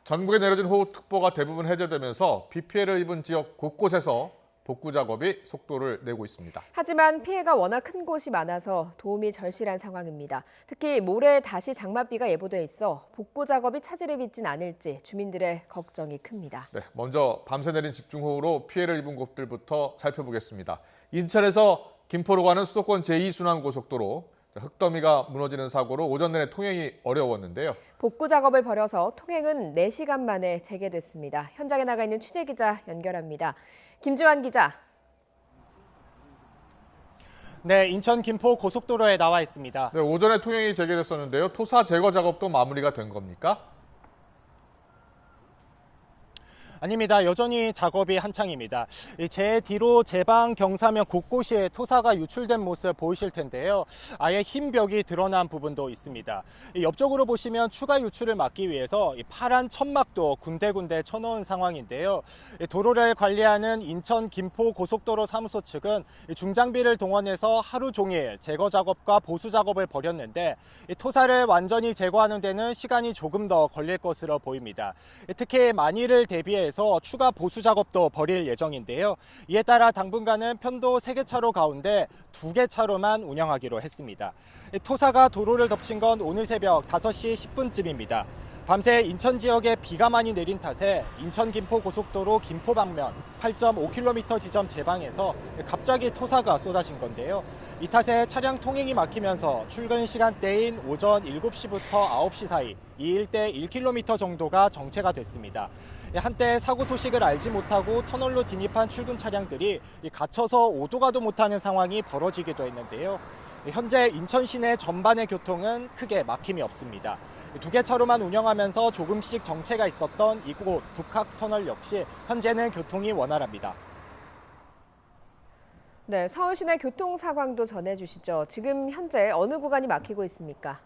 전국에 내려진 호우특보가 대부분 해제되면서 비 피해를 입은 지역 곳곳에서 복구 작업이 속도를 내고 있습니다. 하지만 피해가 워낙 큰 곳이 많아서 도움이 절실한 상황입니다. 특히 모레 다시 장맛비가 예보돼 있어 복구 작업이 차질을 빚진 않을지 주민들의 걱정이 큽니다. 네, 먼저 밤새 내린 집중호우로 피해를 입은 곳들부터 살펴보겠습니다. 인천에서 김포로 가는 수도권 제2순환고속도로 흙더미가 무너지는 사고로 오전 내내 통행이 어려웠는데요. 복구 작업을 벌여서 통행은 4시간 만에 재개됐습니다. 현장에 나가 있는 취재기자 연결합니다. 김지환 기자. 네, 인천 김포 고속도로에 나와 있습니다. 네, 오전에 통행이 재개됐었는데요. 토사 제거 작업도 마무리가 된 겁니까? 아닙니다. 여전히 작업이 한창입니다. 제 뒤로 제방 경사면 곳곳이 토사가 유출된 모습 보이실 텐데요. 아예 흰 벽이 드러난 부분도 있습니다. 옆쪽으로 보시면 추가 유출을 막기 위해서 파란 천막도 군데군데 쳐놓은 상황인데요. 도로를 관리하는 인천 김포 고속도로 사무소 측은 중장비를 동원해서 하루 종일 제거 작업과 보수 작업을 벌였는데 토사를 완전히 제거하는 데는 시간이 조금 더 걸릴 것으로 보입니다. 특히 만일을 대비해서 추가 보수 작업도 벌일 예정인데요. 이에 따라 당분간은 편도 3개 차로 가운데 2개 차로만 운영하기로 했습니다. 토사가 도로를 덮친 건 오늘 새벽 5시 10분쯤입니다. 밤새 인천 지역에 비가 많이 내린 탓에 인천 김포 고속도로 김포 방면 8.5km 지점 제방에서 갑자기 토사가 쏟아진 건데요. 이 탓에 차량 통행이 막히면서 출근 시간대인 오전 7시부터 9시 사이 이 일대 1km 정도가 정체가 됐습니다. 한때 사고 소식을 알지 못하고 터널로 진입한 출근 차량들이 갇혀서 오도 가도 못하는 상황이 벌어지기도 했는데요. 현재 인천 시내 전반의 교통은 크게 막힘이 없습니다. 2개 차로만 운영하면서 조금씩 정체가 있었던 이곳 북학터널 역시 현재는 교통이 원활합니다. 네, 서울 시내 교통 상황도 전해주시죠. 지금 현재 어느 구간이 막히고 있습니까?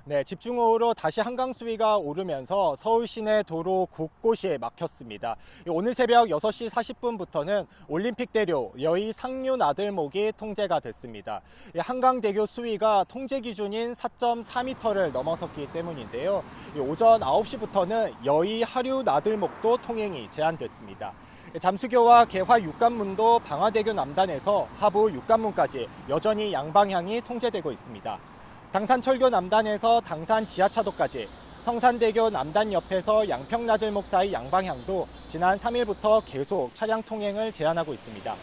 네, 집중호우로 다시 한강 수위가 오르면서 서울 시내 도로 곳곳이 막혔습니다. 오늘 새벽 6시 40분부터는 올림픽대로 여의 상류 나들목이 통제가 됐습니다. 한강대교 수위가 통제 기준인 4.4m를 넘어섰기 때문인데요. 오전 9시부터는 여의 하류 나들목도 통행이 제한됐습니다. 잠수교와 개화 육관문도 방화대교 남단에서 하부 육관문까지 여전히 양방향이 통제되고 있습니다. 당산철교 남단에서 당산 지하차도까지, 성산대교 남단 옆에서 양평나들목 사이 양방향도 지난 3일부터 계속 차량 통행을 제한하고 있습니다.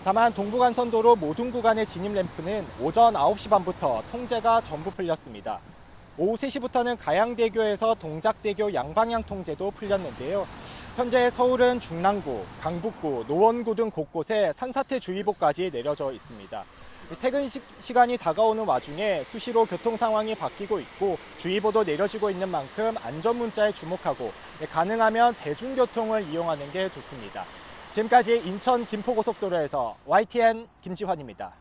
다만 동부간선도로 모든 구간의 진입 램프는 오전 9시 반부터 통제가 전부 풀렸습니다. 오후 3시부터는 가양대교에서 동작대교 양방향 통제도 풀렸는데요. 현재 서울은 중랑구, 강북구, 노원구 등 곳곳에 산사태주의보까지 내려져 있습니다. 퇴근 시간이 다가오는 와중에 수시로 교통 상황이 바뀌고 있고 주의보도 내려지고 있는 만큼 안전문자에 주목하고 가능하면 대중교통을 이용하는 게 좋습니다. 지금까지 인천 김포고속도로에서 YTN 김지환입니다.